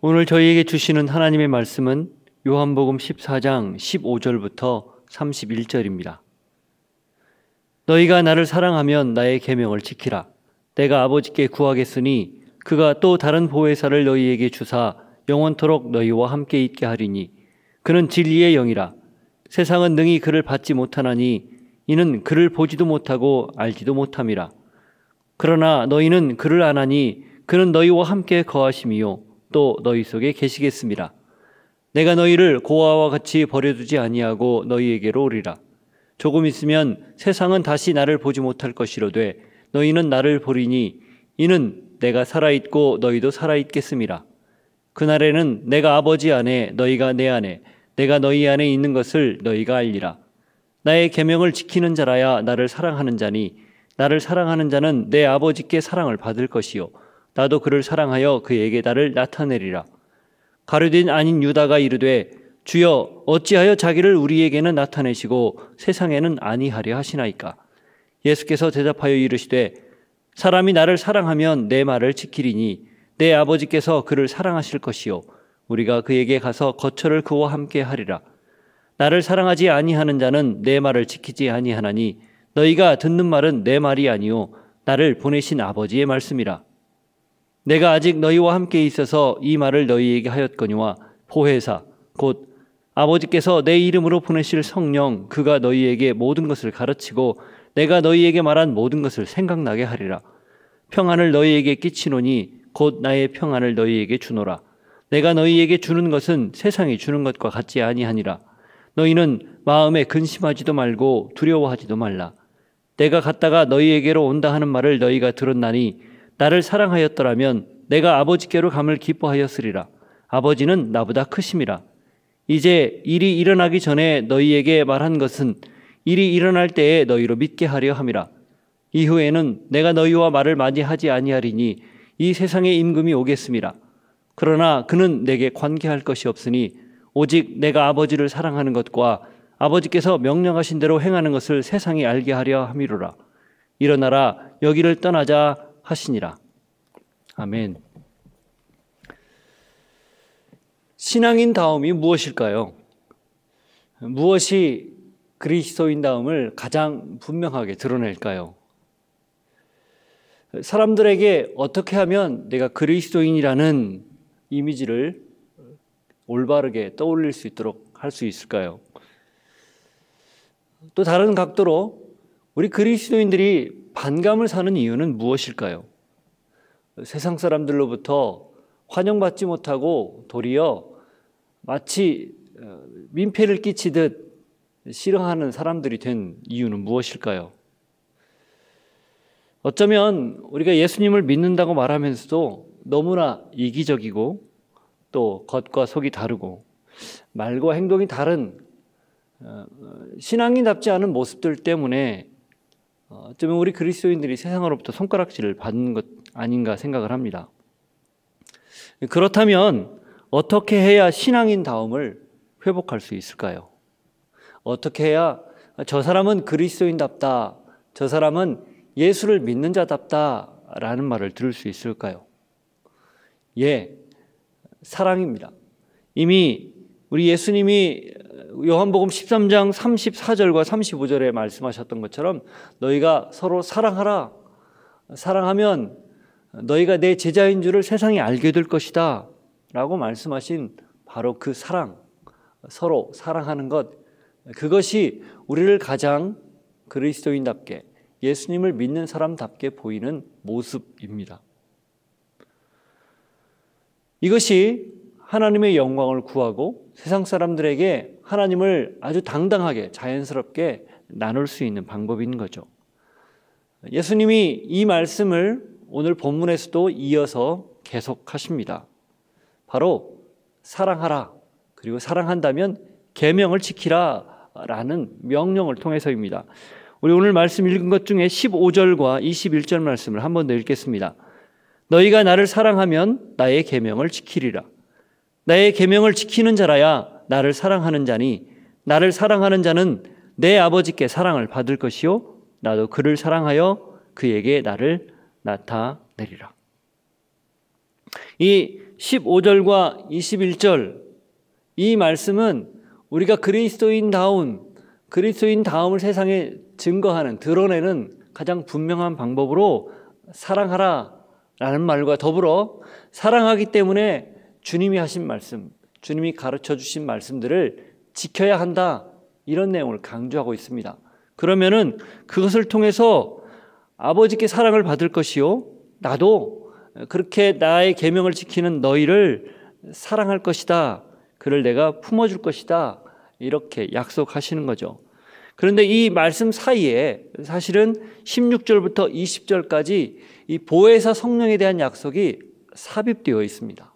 오늘 저희에게 주시는 하나님의 말씀은 요한복음 14장 15절부터 31절입니다. 너희가 나를 사랑하면 나의 계명을 지키라. 내가 아버지께 구하겠으니 그가 또 다른 보혜사를 너희에게 주사 영원토록 너희와 함께 있게 하리니 그는 진리의 영이라. 세상은 능히 그를 받지 못하나니 이는 그를 보지도 못하고 알지도 못함이라. 그러나 너희는 그를 아나니 그는 너희와 함께 거하심이요 또 너희 속에 계시겠습니다. 내가 너희를 고아와 같이 버려두지 아니하고 너희에게로 오리라. 조금 있으면 세상은 다시 나를 보지 못할 것이로되 너희는 나를 보리니 이는 내가 살아있고 너희도 살아있겠음이라. 그날에는 내가 아버지 안에 너희가 내 안에 내가 너희 안에 있는 것을 너희가 알리라. 나의 계명을 지키는 자라야 나를 사랑하는 자니 나를 사랑하는 자는 내 아버지께 사랑을 받을 것이요 나도 그를 사랑하여 그에게 나를 나타내리라. 가룟 아닌 유다가 이르되 주여 어찌하여 자기를 우리에게는 나타내시고 세상에는 아니하려 하시나이까. 예수께서 대답하여 이르시되 사람이 나를 사랑하면 내 말을 지키리니 내 아버지께서 그를 사랑하실 것이요 우리가 그에게 가서 거처를 그와 함께 하리라. 나를 사랑하지 아니하는 자는 내 말을 지키지 아니하나니 너희가 듣는 말은 내 말이 아니요 나를 보내신 아버지의 말씀이라. 내가 아직 너희와 함께 있어서 이 말을 너희에게 하였거니와 보혜사 곧 아버지께서 내 이름으로 보내실 성령 그가 너희에게 모든 것을 가르치고 내가 너희에게 말한 모든 것을 생각나게 하리라. 평안을 너희에게 끼치노니 곧 나의 평안을 너희에게 주노라. 내가 너희에게 주는 것은 세상이 주는 것과 같지 아니하니라. 너희는 마음에 근심하지도 말고 두려워하지도 말라. 내가 갔다가 너희에게로 온다 하는 말을 너희가 들었나니 나를 사랑하였더라면 내가 아버지께로 감을 기뻐하였으리라. 아버지는 나보다 크심이라. 이제 일이 일어나기 전에 너희에게 말한 것은 일이 일어날 때에 너희로 믿게 하려 함이라. 이후에는 내가 너희와 말을 맞이하지 아니하리니 이 세상의 임금이 오겠음이라. 그러나 그는 내게 관계할 것이 없으니 오직 내가 아버지를 사랑하는 것과 아버지께서 명령하신 대로 행하는 것을 세상이 알게 하려 함이로라. 일어나라 여기를 떠나자 하시니라. 아멘. 신앙인다움이 무엇일까요? 무엇이 그리스도인다움을 가장 분명하게 드러낼까요? 사람들에게 어떻게 하면 내가 그리스도인이라는 이미지를 올바르게 떠올릴 수 있도록 할 수 있을까요? 또 다른 각도로 우리 그리스도인들이 반감을 사는 이유는 무엇일까요? 세상 사람들로부터 환영받지 못하고 도리어 마치 민폐를 끼치듯 싫어하는 사람들이 된 이유는 무엇일까요? 어쩌면 우리가 예수님을 믿는다고 말하면서도 너무나 이기적이고 또 겉과 속이 다르고 말과 행동이 다른 신앙인답지 않은 모습들 때문에 어쩌면 우리 그리스도인들이 세상으로부터 손가락질을 받는 것 아닌가 생각을 합니다. 그렇다면 어떻게 해야 신앙인다움을 회복할 수 있을까요? 어떻게 해야 저 사람은 그리스도인답다, 저 사람은 예수를 믿는 자답다라는 말을 들을 수 있을까요? 예, 사랑입니다. 이미 우리 예수님이 요한복음 13장 34절과 35절에 말씀하셨던 것처럼 너희가 서로 사랑하라. 사랑하면 너희가 내 제자인 줄을 세상이 알게 될 것이다 라고 말씀하신 바로 그 사랑, 서로 사랑하는 것, 그것이 우리를 가장 그리스도인답게 예수님을 믿는 사람답게 보이는 모습입니다. 이것이 하나님의 영광을 구하고 세상 사람들에게 하나님을 아주 당당하게 자연스럽게 나눌 수 있는 방법인 거죠. 예수님이 이 말씀을 오늘 본문에서도 이어서 계속하십니다. 바로 사랑하라, 그리고 사랑한다면 계명을 지키라 라는 명령을 통해서입니다. 우리 오늘 말씀 읽은 것 중에 15절과 21절 말씀을 한 번 더 읽겠습니다. 너희가 나를 사랑하면 나의 계명을 지키리라. 나의 계명을 지키는 자라야 나를 사랑하는 자니 나를 사랑하는 자는 내 아버지께 사랑을 받을 것이요 나도 그를 사랑하여 그에게 나를 나타내리라. 이 15절과 21절 이 말씀은 우리가 그리스도인다움을 세상에 증거하는, 드러내는 가장 분명한 방법으로 사랑하라라는 말과 더불어 사랑하기 때문에 주님이 하신 말씀, 주님이 가르쳐 주신 말씀들을 지켜야 한다, 이런 내용을 강조하고 있습니다. 그러면은 그것을 통해서 아버지께 사랑을 받을 것이요, 나도 그렇게 나의 계명을 지키는 너희를 사랑할 것이다, 그를 내가 품어줄 것이다, 이렇게 약속하시는 거죠. 그런데 이 말씀 사이에 사실은 16절부터 20절까지 이 보혜사 성령에 대한 약속이 삽입되어 있습니다.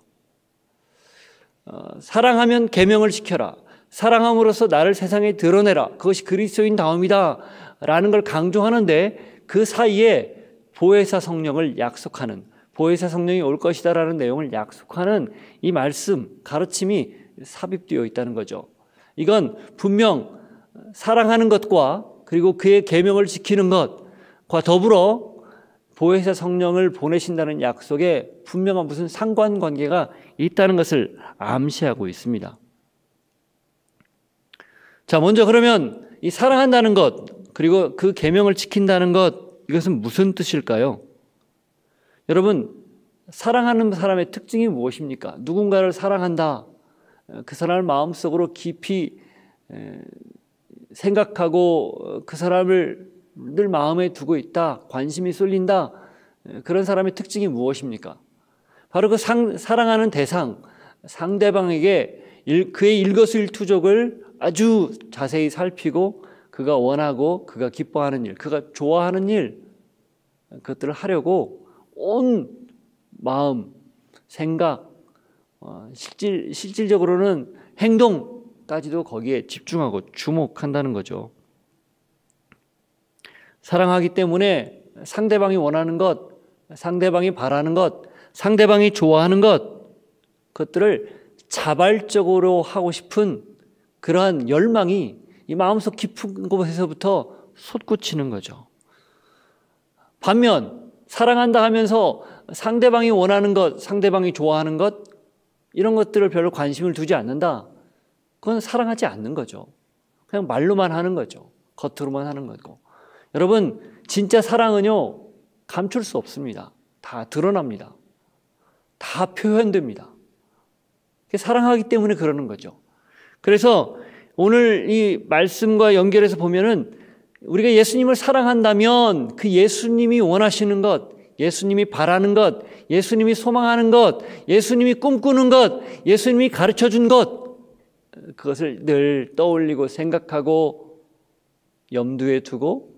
사랑하면 계명을 지켜라, 사랑함으로써 나를 세상에 드러내라, 그것이 그리스도인다움이다 라는 걸 강조하는데, 그 사이에 보혜사 성령을 약속하는, 보혜사 성령이 올 것이다 라는 내용을 약속하는 이 말씀, 가르침이 삽입되어 있다는 거죠. 이건 분명 사랑하는 것과 그리고 그의 계명을 지키는 것과 더불어 보혜사 성령을 보내신다는 약속에 분명한 무슨 상관관계가 있다는 것을 암시하고 있습니다. 자, 먼저 그러면 이 사랑한다는 것, 그리고 그 계명을 지킨다는 것, 이것은 무슨 뜻일까요? 여러분, 사랑하는 사람의 특징이 무엇입니까? 누군가를 사랑한다, 그 사람을 마음속으로 깊이 생각하고 그 사람을 늘 마음에 두고 있다, 관심이 쏠린다, 그런 사람의 특징이 무엇입니까? 바로 그 사랑하는 대상, 상대방에게 그의 일거수일투족을 아주 자세히 살피고 그가 원하고 그가 기뻐하는 일, 그가 좋아하는 일, 그것들을 하려고 온 마음, 생각, 실질적으로는 행동까지도 거기에 집중하고 주목한다는 거죠. 사랑하기 때문에 상대방이 원하는 것, 상대방이 바라는 것, 상대방이 좋아하는 것, 그것들을 자발적으로 하고 싶은 그러한 열망이 이 마음속 깊은 곳에서부터 솟구치는 거죠. 반면 사랑한다 하면서 상대방이 원하는 것, 상대방이 좋아하는 것, 이런 것들을 별로 관심을 두지 않는다, 그건 사랑하지 않는 거죠. 그냥 말로만 하는 거죠. 겉으로만 하는 거고. 여러분, 진짜 사랑은요, 감출 수 없습니다. 다 드러납니다. 다 표현됩니다. 사랑하기 때문에 그러는 거죠. 그래서 오늘 이 말씀과 연결해서 보면은 우리가 예수님을 사랑한다면 그 예수님이 원하시는 것, 예수님이 바라는 것, 예수님이 소망하는 것, 예수님이 꿈꾸는 것, 예수님이 가르쳐준 것, 그것을 늘 떠올리고 생각하고 염두에 두고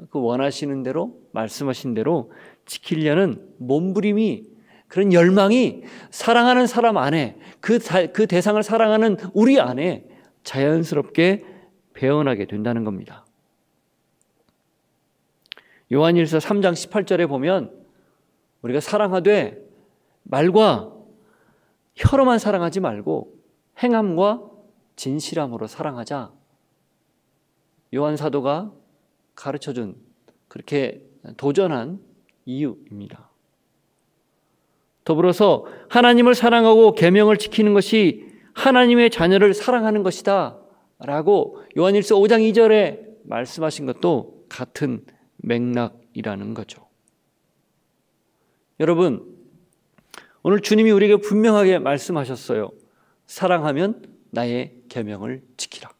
그 원하시는 대로, 말씀하신 대로 지키려는 몸부림이, 그런 열망이 사랑하는 사람 안에, 그 대상을 사랑하는 우리 안에 자연스럽게 배어나게 된다는 겁니다. 요한일서 3장 18절에 보면 우리가 사랑하되 말과 혀로만 사랑하지 말고 행함과 진실함으로 사랑하자, 요한 사도가 가르쳐준, 그렇게 도전한 이유입니다. 더불어서 하나님을 사랑하고 계명을 지키는 것이 하나님의 자녀를 사랑하는 것이다 라고 요한일서 5장 2절에 말씀하신 것도 같은 맥락이라는 거죠. 여러분, 오늘 주님이 우리에게 분명하게 말씀하셨어요. 사랑하면 나의 계명을 지키라.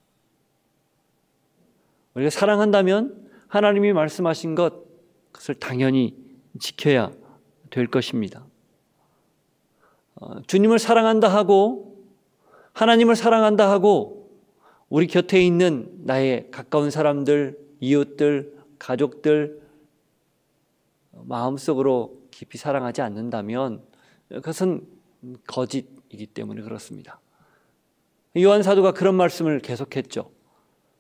우리가 사랑한다면 하나님이 말씀하신 것, 그것을 당연히 지켜야 될 것입니다. 주님을 사랑한다 하고, 하나님을 사랑한다 하고, 우리 곁에 있는 나의 가까운 사람들, 이웃들, 가족들 마음속으로 깊이 사랑하지 않는다면 그것은 거짓이기 때문에 그렇습니다. 요한 사도가 그런 말씀을 계속했죠.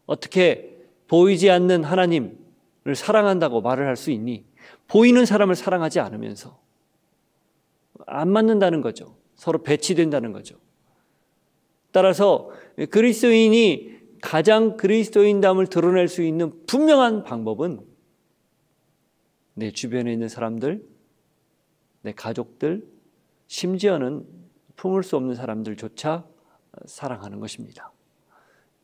어떻게 보이지 않는 하나님을 사랑한다고 말을 할 수 있니? 보이는 사람을 사랑하지 않으면서. 안 맞는다는 거죠. 서로 배치된다는 거죠. 따라서 그리스도인이 가장 그리스도인담을 드러낼 수 있는 분명한 방법은 내 주변에 있는 사람들, 내 가족들, 심지어는 품을 수 없는 사람들조차 사랑하는 것입니다.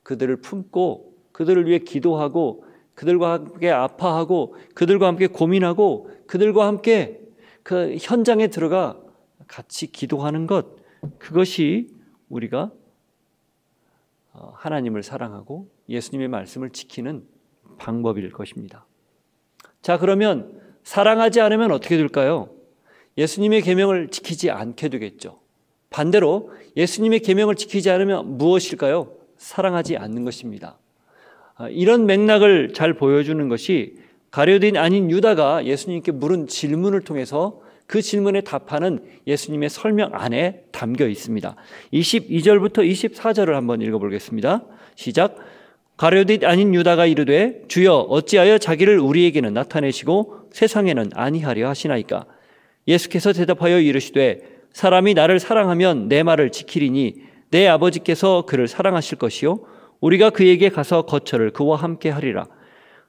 그들을 품고 그들을 위해 기도하고 그들과 함께 아파하고 그들과 함께 고민하고 그들과 함께 그 현장에 들어가 같이 기도하는 것, 그것이 우리가 하나님을 사랑하고 예수님의 말씀을 지키는 방법일 것입니다. 자, 그러면 사랑하지 않으면 어떻게 될까요? 예수님의 계명을 지키지 않게 되겠죠. 반대로 예수님의 계명을 지키지 않으면 무엇일까요? 사랑하지 않는 것입니다. 이런 맥락을 잘 보여주는 것이 가룟유다인 아닌 유다가 예수님께 물은 질문을 통해서 그 질문에 답하는 예수님의 설명 안에 담겨 있습니다. 22절부터 24절을 한번 읽어보겠습니다. 시작. 가룟유다인 아닌 유다가 이르되 주여 어찌하여 자기를 우리에게는 나타내시고 세상에는 아니하려 하시나이까. 예수께서 대답하여 이르시되 사람이 나를 사랑하면 내 말을 지키리니 내 아버지께서 그를 사랑하실 것이요 우리가 그에게 가서 거처를 그와 함께 하리라.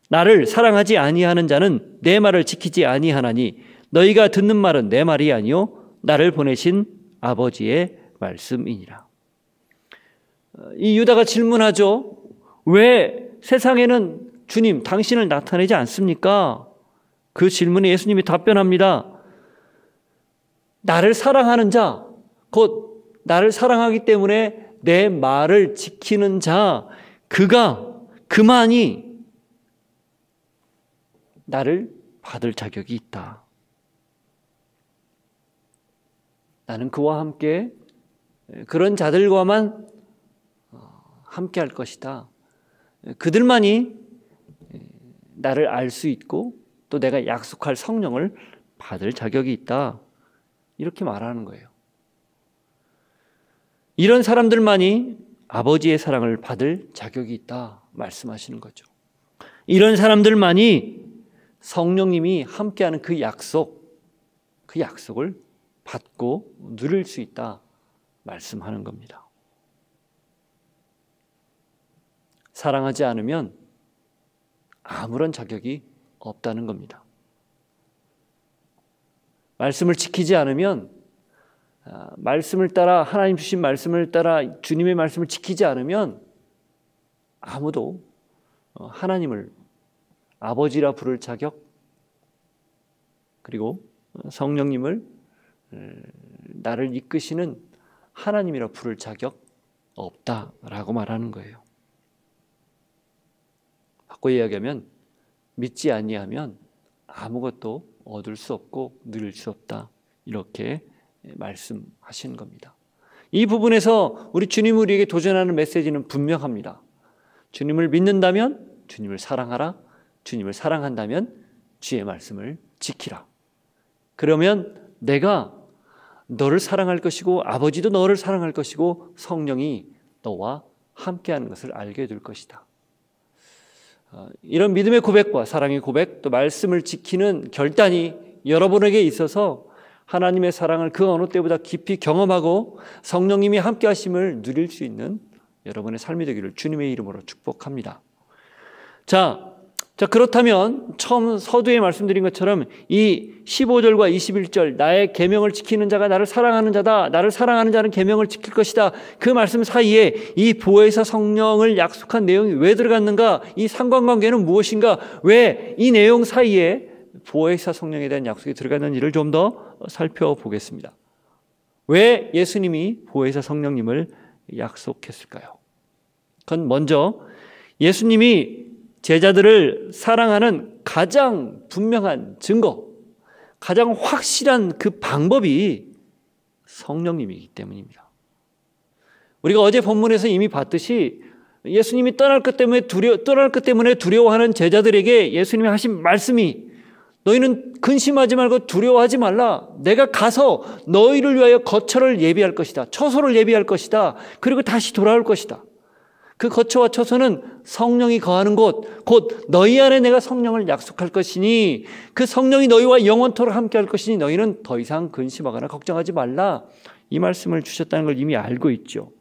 나를 사랑하지 아니하는 자는 내 말을 지키지 아니하나니 너희가 듣는 말은 내 말이 아니요 나를 보내신 아버지의 말씀이니라. 이 유다가 질문하죠. 왜 세상에는 주님 당신을 나타내지 않습니까? 그 질문에 예수님이 답변합니다. 나를 사랑하는 자, 곧 나를 사랑하기 때문에 내 말을 지키는 자, 그만이 나를 받을 자격이 있다. 나는 그와 함께 그런 자들과만 함께 할 것이다. 그들만이 나를 알 수 있고 또 내가 약속할 성령을 받을 자격이 있다. 이렇게 말하는 거예요. 이런 사람들만이 아버지의 사랑을 받을 자격이 있다 말씀하시는 거죠. 이런 사람들만이 성령님이 함께하는 그 약속을 받고 누릴 수 있다 말씀하는 겁니다. 사랑하지 않으면 아무런 자격이 없다는 겁니다. 말씀을 지키지 않으면, 말씀을 따라 하나님 주신 말씀을 따라 주님의 말씀을 지키지 않으면 아무도 하나님을 아버지라 부를 자격, 그리고 성령님을 나를 이끄시는 하나님이라 부를 자격 없다라고 말하는 거예요. 바꿔 이야기하면 믿지 아니하면 아무것도 얻을 수 없고 누릴 수 없다, 이렇게 말씀하시는 겁니다. 이 부분에서 우리 주님 우리에게 도전하는 메시지는 분명합니다. 주님을 믿는다면 주님을 사랑하라. 주님을 사랑한다면 주의 말씀을 지키라. 그러면 내가 너를 사랑할 것이고 아버지도 너를 사랑할 것이고 성령이 너와 함께하는 것을 알게 될 것이다. 이런 믿음의 고백과 사랑의 고백, 또 말씀을 지키는 결단이 여러분에게 있어서 하나님의 사랑을 그 어느 때보다 깊이 경험하고 성령님이 함께 하심을 누릴 수 있는 여러분의 삶이 되기를 주님의 이름으로 축복합니다. 자, 그렇다면 처음 서두에 말씀드린 것처럼 이 15절과 21절, 나의 계명을 지키는 자가 나를 사랑하는 자다, 나를 사랑하는 자는 계명을 지킬 것이다, 그 말씀 사이에 이 보혜사 성령을 약속한 내용이 왜 들어갔는가, 이 상관관계는 무엇인가, 왜 이 내용 사이에 보혜사 성령에 대한 약속이 들어갔는지를 좀 더 살펴보겠습니다. 왜 예수님이 보혜사 성령님을 약속했을까요? 그건 먼저 예수님이 제자들을 사랑하는 가장 분명한 증거, 가장 확실한 그 방법이 성령님이기 때문입니다. 우리가 어제 본문에서 이미 봤듯이 예수님이 떠날 것 때문에 두려워하는 제자들에게 예수님이 하신 말씀이 너희는 근심하지 말고 두려워하지 말라. 내가 가서 너희를 위하여 거처를 예비할 것이다. 처소를 예비할 것이다. 그리고 다시 돌아올 것이다. 그 거처와 처소는 성령이 거하는 곳, 곧 너희 안에 내가 성령을 약속할 것이니 그 성령이 너희와 영원토록 함께할 것이니 너희는 더 이상 근심하거나 걱정하지 말라. 이 말씀을 주셨다는 걸 이미 알고 있죠.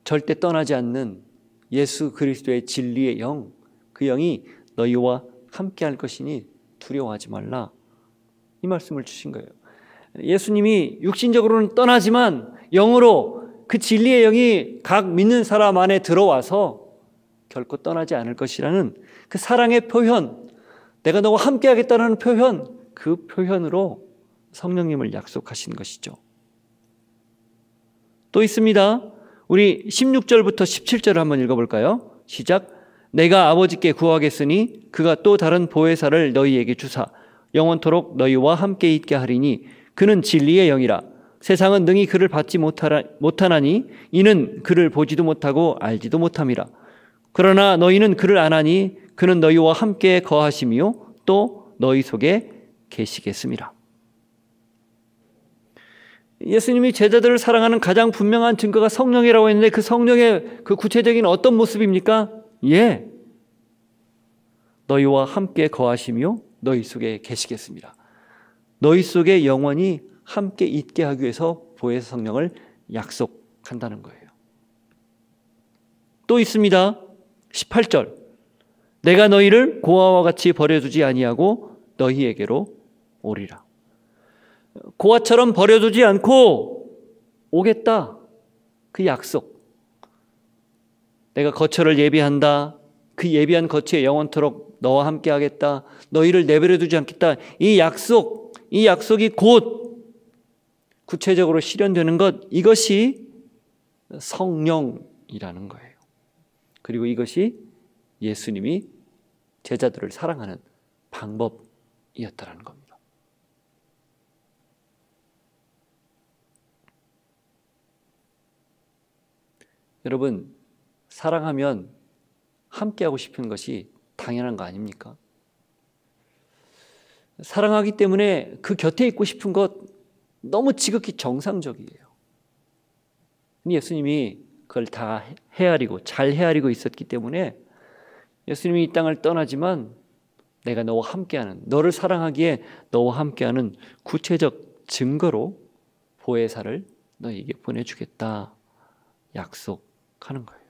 절대 떠나지 않는 예수 그리스도의 진리의 영, 그 영이 너희와 함께할 것이니 두려워하지 말라. 이 말씀을 주신 거예요. 예수님이 육신적으로는 떠나지만 영으로 그 진리의 영이 각 믿는 사람 안에 들어와서 결코 떠나지 않을 것이라는 그 사랑의 표현, 내가 너와 함께 하겠다는 표현, 그 표현으로 성령님을 약속하신 것이죠. 또 있습니다. 우리 16절부터 17절을 한번 읽어볼까요? 시작. 내가 아버지께 구하겠으니 그가 또 다른 보혜사를 너희에게 주사 영원토록 너희와 함께 있게 하리니 그는 진리의 영이라. 세상은 능히 그를 받지 못하나니 이는 그를 보지도 못하고 알지도 못함이라. 그러나 너희는 그를 아나니 그는 너희와 함께 거하시며 또 너희 속에 계시겠음이라. 예수님이 제자들을 사랑하는 가장 분명한 증거가 성령이라고 했는데 그 성령의 그 구체적인 어떤 모습입니까? 너희와 함께 거하시며 너희 속에 계시겠습니다. 너희 속에 영원히 함께 있게 하기 위해서 보혜사 성령을 약속한다는 거예요. 또 있습니다. 18절. 내가 너희를 고아와 같이 버려두지 아니하고 너희에게로 오리라. 고아처럼 버려두지 않고 오겠다. 그 약속. 내가 거처를 예비한다. 그 예비한 거처에 영원토록 너와 함께 하겠다. 너희를 내버려 두지 않겠다. 이 약속이 곧 구체적으로 실현되는 것, 이것이 성령이라는 거예요. 그리고 이것이 예수님이 제자들을 사랑하는 방법이었다는 겁니다. 여러분, 사랑하면 함께하고 싶은 것이 당연한 거 아닙니까? 사랑하기 때문에 그 곁에 있고 싶은 것 너무 지극히 정상적이에요. 예수님이 그걸 다 잘 헤아리고 있었기 때문에 예수님이 이 땅을 떠나지만 내가 너와 함께하는, 너를 사랑하기에 너와 함께하는 구체적 증거로 보혜사를 너에게 보내주겠다 약속하는 거예요.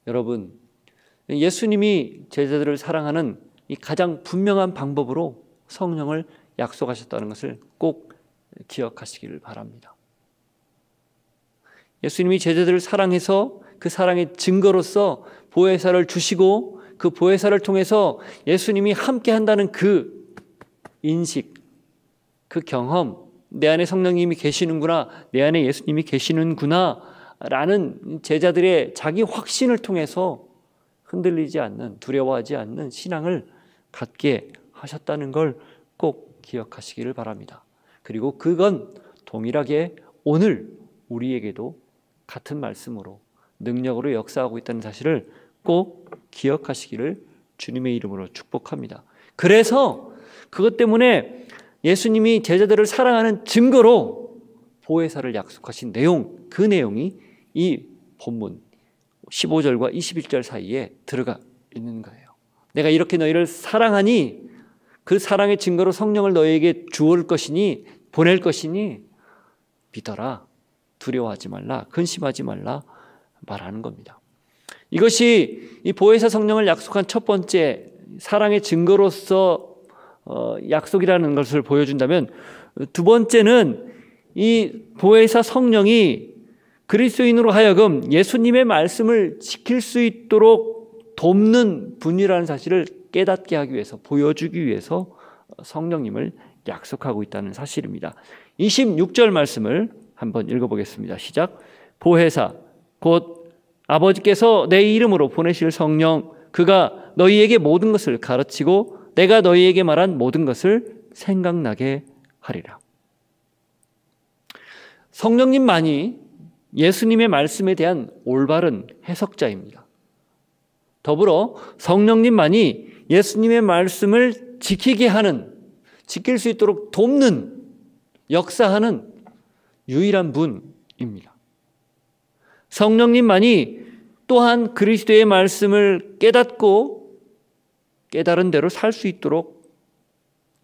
여러분, 예수님이 제자들을 사랑하는 이 가장 분명한 방법으로 성령을 약속하셨다는 것을 꼭 기억하시기를 바랍니다. 예수님이 제자들을 사랑해서 그 사랑의 증거로서 보혜사를 주시고 그 보혜사를 통해서 예수님이 함께 한다는 그 인식, 그 경험, 내 안에 성령님이 계시는구나, 내 안에 예수님이 계시는구나 라는 제자들의 자기 확신을 통해서 흔들리지 않는, 두려워하지 않는 신앙을 갖게 하셨다는 걸 꼭 기억하시기를 바랍니다. 그리고 그건 동일하게 오늘 우리에게도 같은 말씀으로 능력으로 역사하고 있다는 사실을 꼭 기억하시기를 주님의 이름으로 축복합니다. 그래서 그것 때문에 예수님이 제자들을 사랑하는 증거로 보혜사를 약속하신 내용, 그 내용이 이 본문 15절과 21절 사이에 들어가 있는 거예요. 내가 이렇게 너희를 사랑하니 그 사랑의 증거로 성령을 너희에게 주올 것이니, 보낼 것이니 믿어라, 두려워하지 말라, 근심하지 말라 말하는 겁니다. 이것이 이 보혜사 성령을 약속한 첫 번째 사랑의 증거로서 약속이라는 것을 보여준다면, 두 번째는 이 보혜사 성령이 그리스도인으로 하여금 예수님의 말씀을 지킬 수 있도록 돕는 분이라는 사실을 깨닫게 하기 위해서, 보여주기 위해서 성령님을 약속하고 있다는 사실입니다. 26절 말씀을 한번 읽어보겠습니다. 시작. 보혜사 곧 아버지께서 내 이름으로 보내실 성령, 그가 너희에게 모든 것을 가르치고 내가 너희에게 말한 모든 것을 생각나게 하리라. 성령님만이 예수님의 말씀에 대한 올바른 해석자입니다. 더불어 성령님만이 예수님의 말씀을 지키게 하는, 지킬 수 있도록 돕는, 역사하는 유일한 분입니다. 성령님만이 또한 그리스도의 말씀을 깨닫고 깨달은 대로 살 수 있도록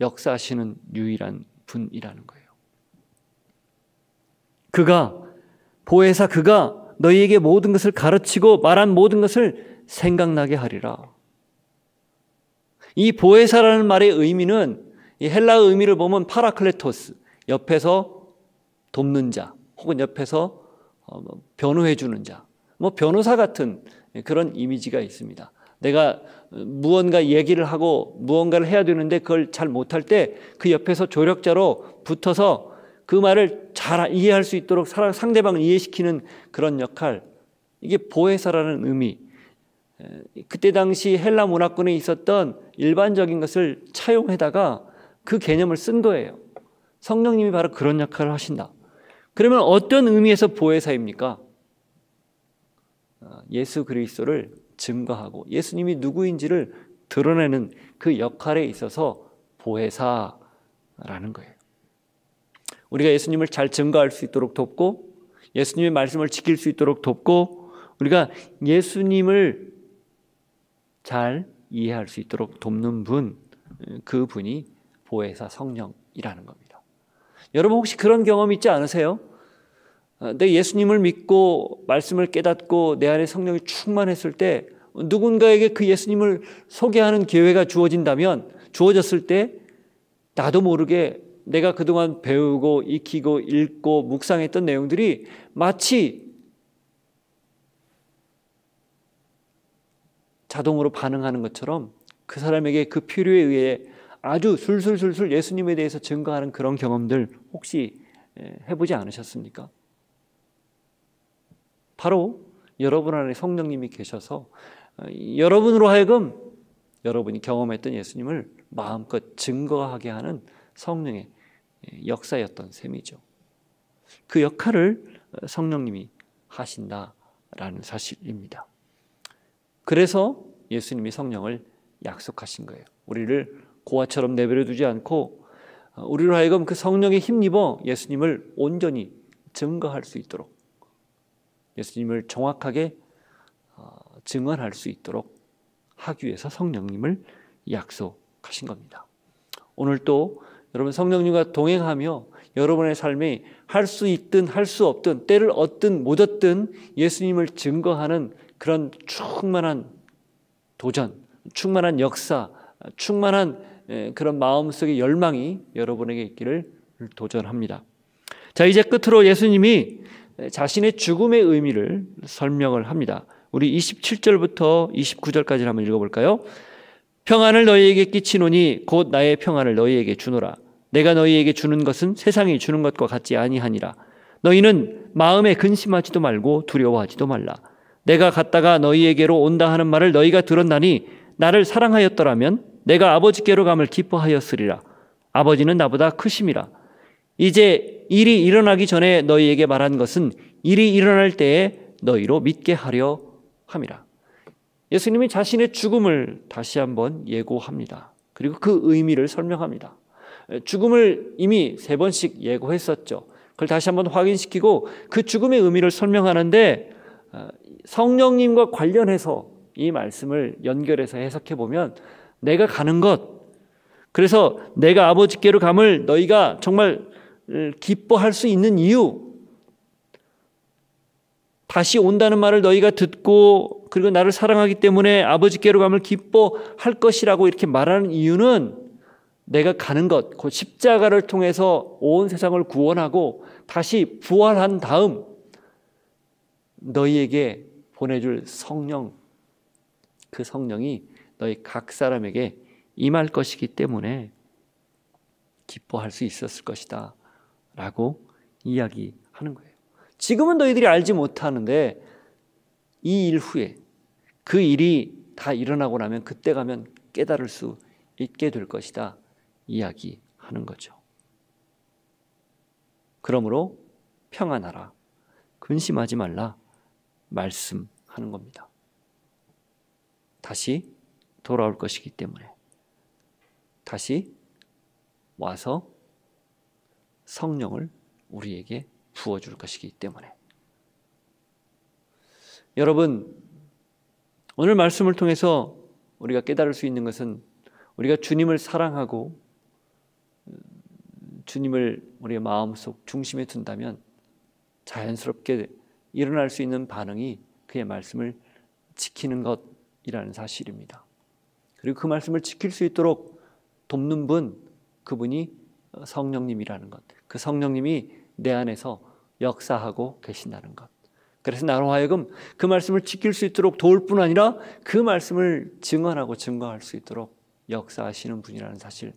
역사하시는 유일한 분이라는 거예요. 보혜사 그가 너희에게 모든 것을 가르치고 말한 모든 것을 생각나게 하리라. 이 보혜사라는 말의 의미는 이 헬라어 의미를 보면 파라클레토스, 옆에서 돕는 자, 혹은 옆에서 변호해 주는 자, 변호사 같은 그런 이미지가 있습니다. 내가 무언가 얘기를 하고 무언가를 해야 되는데 그걸 잘 못할 때 그 옆에서 조력자로 붙어서 그 말을 잘 이해할 수 있도록 상대방을 이해시키는 그런 역할, 이게 보혜사라는 의미. 그때 당시 헬라 문화권에 있었던 일반적인 것을 차용해다가 그 개념을 쓴 거예요. 성령님이 바로 그런 역할을 하신다. 그러면 어떤 의미에서 보혜사입니까? 예수 그리스도를 증거하고 예수님이 누구인지를 드러내는 그 역할에 있어서 보혜사라는 거예요. 우리가 예수님을 잘 증거할 수 있도록 돕고 예수님의 말씀을 지킬 수 있도록 돕고 우리가 예수님을 잘 이해할 수 있도록 돕는 분, 그 분이 보혜사 성령이라는 겁니다. 여러분 혹시 그런 경험 있지 않으세요? 내 예수님을 믿고 말씀을 깨닫고 내 안에 성령이 충만했을 때 누군가에게 그 예수님을 소개하는 기회가 주어졌을 때 나도 모르게 내가 그동안 배우고 익히고 읽고 묵상했던 내용들이 마치 자동으로 반응하는 것처럼 그 사람에게 그 필요에 의해 아주 술술술술 예수님에 대해서 증거하는 그런 경험들 혹시 해보지 않으셨습니까? 바로 여러분 안에 성령님이 계셔서 여러분으로 하여금 여러분이 경험했던 예수님을 마음껏 증거하게 하는 성령의 역사였던 셈이죠. 그 역할을 성령님이 하신다라는 사실입니다. 그래서 예수님이 성령을 약속하신 거예요. 우리를 고아처럼 내버려 두지 않고 우리로 하여금 그 성령에 힘입어 예수님을 온전히 증거할 수 있도록, 예수님을 정확하게 증언할 수 있도록 하기 위해서 성령님을 약속하신 겁니다. 오늘 또 여러분 성령님과 동행하며 여러분의 삶에 할 수 있든 할 수 없든 때를 얻든 못 얻든 예수님을 증거하는 그런 충만한 도전, 충만한 역사, 충만한 그런 마음속의 열망이 여러분에게 있기를 도전합니다. 자, 이제 끝으로 예수님이 자신의 죽음의 의미를 설명을 합니다. 우리 27절부터 29절까지 한번 읽어볼까요? 평안을 너희에게 끼치노니 곧 나의 평안을 너희에게 주노라. 내가 너희에게 주는 것은 세상이 주는 것과 같지 아니하니라. 너희는 마음에 근심하지도 말고 두려워하지도 말라. 내가 갔다가 너희에게로 온다 하는 말을 너희가 들었나니 나를 사랑하였더라면 내가 아버지께로 감을 기뻐하였으리라. 아버지는 나보다 크심이라. 이제 일이 일어나기 전에 너희에게 말한 것은 일이 일어날 때에 너희로 믿게 하려 함이라. 예수님이 자신의 죽음을 다시 한번 예고합니다. 그리고 그 의미를 설명합니다. 죽음을 이미 3번씩 예고했었죠. 그걸 다시 한번 확인시키고 그 죽음의 의미를 설명하는데 성령님과 관련해서 이 말씀을 연결해서 해석해 보면 내가 가는 것, 그래서 내가 아버지께로 감을 너희가 정말 기뻐할 수 있는 이유, 다시 온다는 말을 너희가 듣고 그리고 나를 사랑하기 때문에 아버지께로 감을 기뻐할 것이라고 이렇게 말하는 이유는 내가 가는 것, 그 십자가를 통해서 온 세상을 구원하고 다시 부활한 다음 너희에게 보내줄 성령, 그 성령이 너희 각 사람에게 임할 것이기 때문에 기뻐할 수 있었을 것이다 라고 이야기하는 거예요. 지금은 너희들이 알지 못하는데 이 일 후에 그 일이 다 일어나고 나면 그때 가면 깨달을 수 있게 될 것이다 이야기하는 거죠. 그러므로 평안하라, 근심하지 말라 말씀하는 겁니다. 다시 돌아올 것이기 때문에 다시 와서 성령을 우리에게 부어줄 것이기 때문에. 여러분, 오늘 말씀을 통해서 우리가 깨달을 수 있는 것은 우리가 주님을 사랑하고 주님을 우리의 마음속 중심에 둔다면 자연스럽게 일어날 수 있는 반응이 그의 말씀을 지키는 것이라는 사실입니다. 그리고 그 말씀을 지킬 수 있도록 돕는 분, 그분이 성령님이라는 것. 그 성령님이 내 안에서 역사하고 계신다는 것. 그래서 나로 하여금 그 말씀을 지킬 수 있도록 도울 뿐 아니라 그 말씀을 증언하고 증거할 수 있도록 역사하시는 분이라는 사실.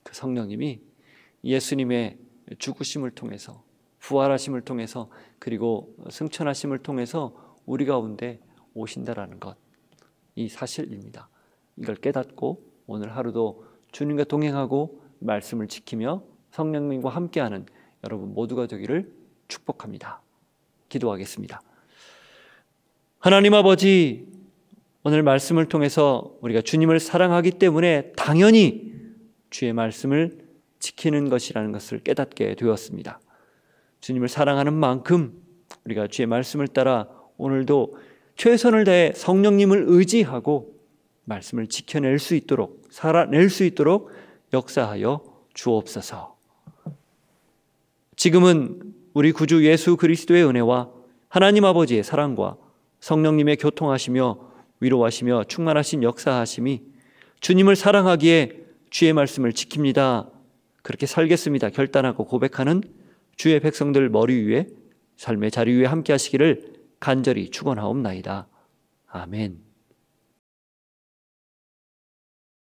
그 성령님이 예수님의 죽으심을 통해서, 부활하심을 통해서, 그리고 승천하심을 통해서 우리 가운데 오신다라는 것, 이 사실입니다. 이걸 깨닫고 오늘 하루도 주님과 동행하고 말씀을 지키며 성령님과 함께하는 여러분 모두가 되기를 축복합니다. 기도하겠습니다. 하나님 아버지, 오늘 말씀을 통해서 우리가 주님을 사랑하기 때문에 당연히 주의 말씀을 지키는 것이라는 것을 깨닫게 되었습니다. 주님을 사랑하는 만큼 우리가 주의 말씀을 따라 오늘도 최선을 다해 성령님을 의지하고 말씀을 지켜낼 수 있도록, 살아낼 수 있도록 역사하여 주옵소서. 지금은 우리 구주 예수 그리스도의 은혜와 하나님 아버지의 사랑과 성령님의 교통하시며 위로하시며 충만하신 역사하심이 주님을 사랑하기에 주의 말씀을 지킵니다, 그렇게 살겠습니다 결단하고 고백하는 주의 백성들 머리 위에, 삶의 자리 위에 함께 하시기를 간절히 축원하옵나이다. 아멘.